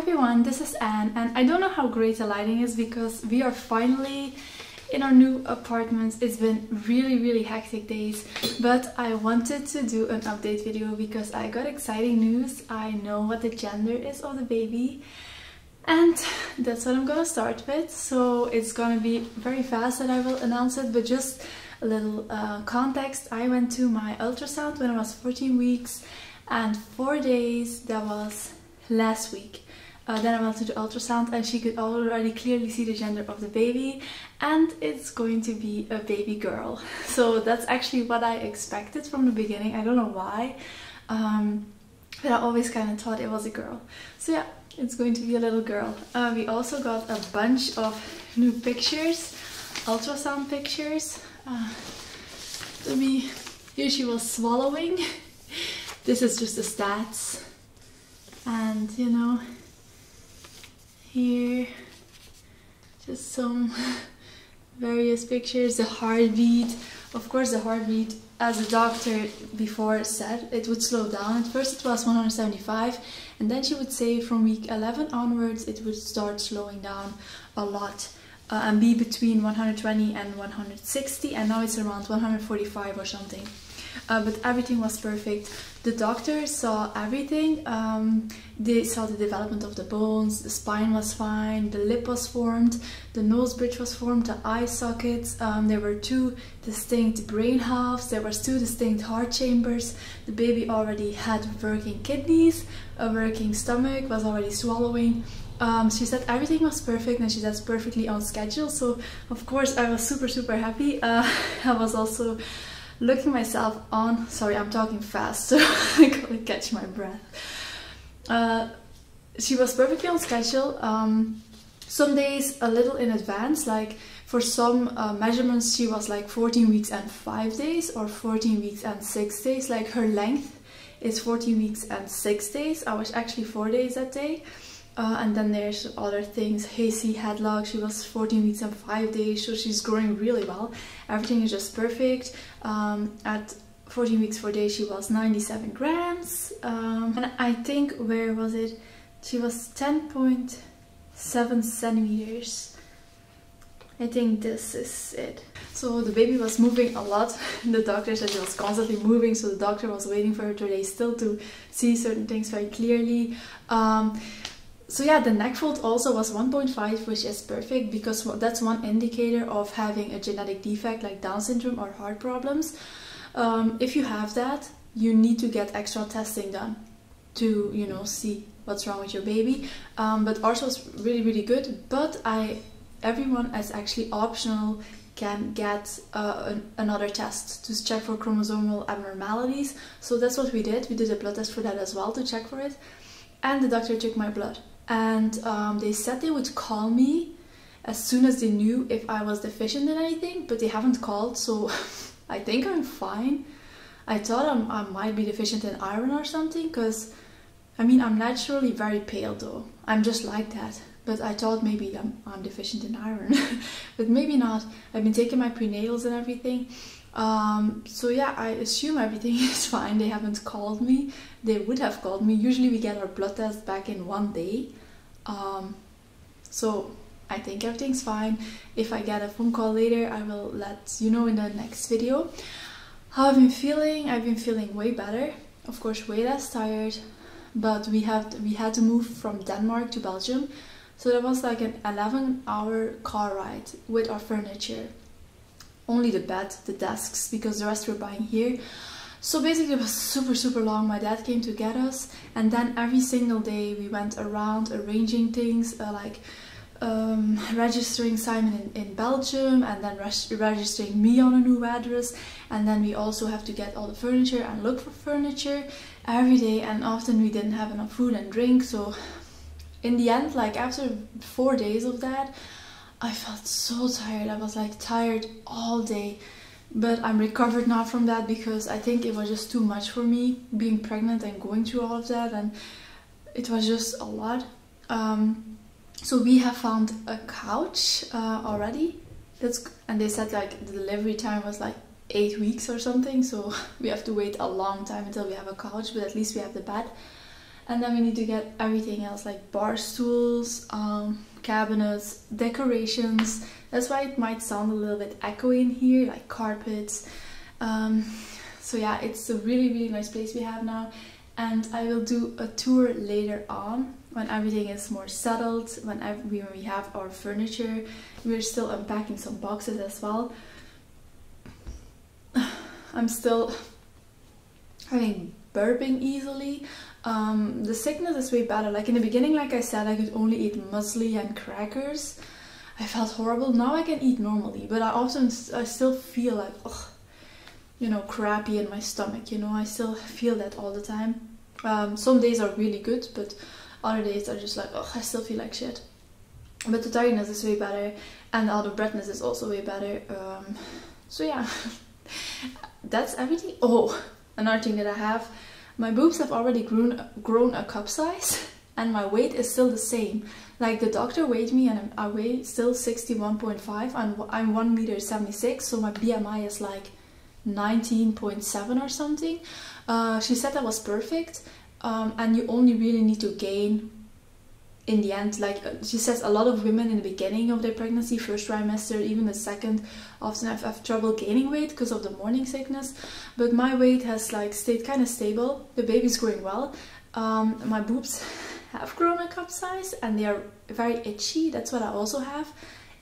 everyone, this is Anne, and I don't know how great the lighting is because we are finally in our new apartment. It's been really hectic days, but I wanted to do an update video because I got exciting news. I know what the gender is of the baby, and that's what I'm gonna start with. So it's gonna be very fast that I will announce it, but just a little context. I went to my ultrasound when I was 14 weeks and 4 days, that was last week. Then I went to the ultrasound and she could already clearly see the gender of the baby, and it's going to be a baby girl. So that's actually what I expected from the beginning. I don't know why, but I always kind of thought it was a girl. So yeah, it's going to be a little girl. We also got a bunch of new pictures, ultrasound pictures. Here she was swallowing. This is just the stats, and you know, here just some various pictures. The heartbeat, of course, the heartbeat, as the doctor before said, it would slow down. At first it was 175, and then she would say from week 11 onwards it would start slowing down a lot and be between 120 and 160, and now it's around 145 or something. But everything was perfect. The doctor saw everything. They saw the development of the bones, the spine was fine, the lip was formed, the nose bridge was formed, the eye sockets. There were 2 distinct brain halves, there was 2 distinct heart chambers. The baby already had working kidneys, a working stomach, was already swallowing. She said everything was perfect, and she said it's perfectly on schedule. So of course I was super happy. I was also looking myself on, sorry, I'm talking fast, so I gotta catch my breath. She was perfectly on schedule. Some days a little in advance, like for some measurements she was like 14 weeks and 5 days or 14 weeks and 6 days. Like her length is 14 weeks and 6 days. I was actually 4 days that day. And then there's other things. Hasty headlock, she was 14 weeks and 5 days, so she's growing really well. Everything is just perfect. At 14 weeks 4 days she was 97 grams. And I think, where was it? She was 10.7 centimeters. I think this is it. So the baby was moving a lot. The doctor said she was constantly moving, so the doctor was waiting for her today still to see certain things very clearly. So yeah, the neck fold also was 1.5, which is perfect because that's one indicator of having a genetic defect like Down syndrome or heart problems. If you have that, you need to get extra testing done to, you know, see what's wrong with your baby. But ours was really good. But everyone, is actually optional, can get another test to check for chromosomal abnormalities. So that's what we did. We did a blood test for that as well to check for it. And the doctor took my blood. And they said they would call me as soon as they knew if I was deficient in anything, but they haven't called, so I think I'm fine. I thought I might be deficient in iron or something, because I mean, I'm naturally very pale though. I'm just like that. But I thought maybe I'm deficient in iron, but maybe not. I've been taking my prenatals and everything. So yeah, I assume everything is fine. They haven't called me. They would have called me. Usually we get our blood test back in 1 day. So I think everything's fine. If I get a phone call later, I will let you know in the next video. How I've been feeling? I've been feeling way better. Of course, way less tired. But we had to move from Denmark to Belgium. So that was like an 11-hour car ride with our furniture. Only the bed, the desks, because the rest we're buying here. So basically it was super long. My dad came to get us, and then every single day we went around arranging things, like registering Simon in Belgium, and then registering me on a new address, and then we also have to get all the furniture and look for furniture every day, and often we didn't have enough food and drink. So in the end, like after 4 days of that, I felt so tired. I was like tired all day, but I'm recovered now from that because I think it was just too much for me being pregnant and going through all of that, and it was just a lot. So we have found a couch already. And they said like the delivery time was like 8 weeks or something, so we have to wait a long time until we have a couch, but at least we have the bed. And then we need to get everything else, like bar stools, cabinets, decorations. That's why it might sound a little bit echoey in here, like carpets. So yeah, it's a really nice place we have now. And I will do a tour later on when everything is more settled, when we have our furniture. We're still unpacking some boxes as well. I'm still having burping easily. The sickness is way better. Like in the beginning, like I said, I could only eat muesli and crackers. I felt horrible. Now I can eat normally, but I still feel like, ugh, you know, crappy in my stomach, you know. I still feel that all the time. Some days are really good, but other days are just like, oh, I still feel like shit. But the tiredness is way better, and the out of breathness is also way better. So yeah, that's everything. Oh, another thing that I have, my boobs have already grown a cup size, and my weight is still the same. Like the doctor weighed me, and I weigh still 61.5, and I'm 1.76 m, so my BMI is like 19.7 or something. She said that was perfect, and you only really need to gain in the end. Like she says, a lot of women in the beginning of their pregnancy, first trimester, even the second, often have trouble gaining weight because of the morning sickness. But my weight has like stayed kind of stable. The baby's growing well. My boobs have grown a cup size, and they are very itchy. That's what I also have.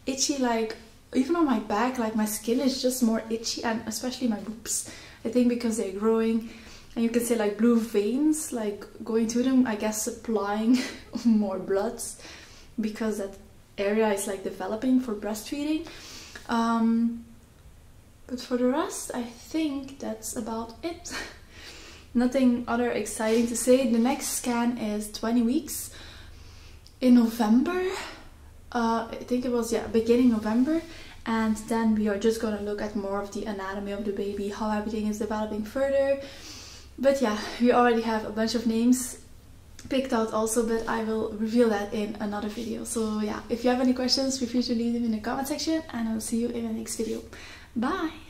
Itchy, like even on my back, like my skin is just more itchy, and especially my boobs. I think because they're growing, and you can see like blue veins like going to them, I guess supplying more blood because that area is like developing for breastfeeding. But for the rest, I think that's about it. Nothing other exciting to say. The next scan is 20 weeks in November. I think it was, yeah, beginning November. And then we are just gonna look at more of the anatomy of the baby, how everything is developing further. But yeah, we already have a bunch of names picked out also, but I will reveal that in another video. So yeah, if you have any questions, feel free to leave them in the comment section, and I'll see you in the next video. Bye!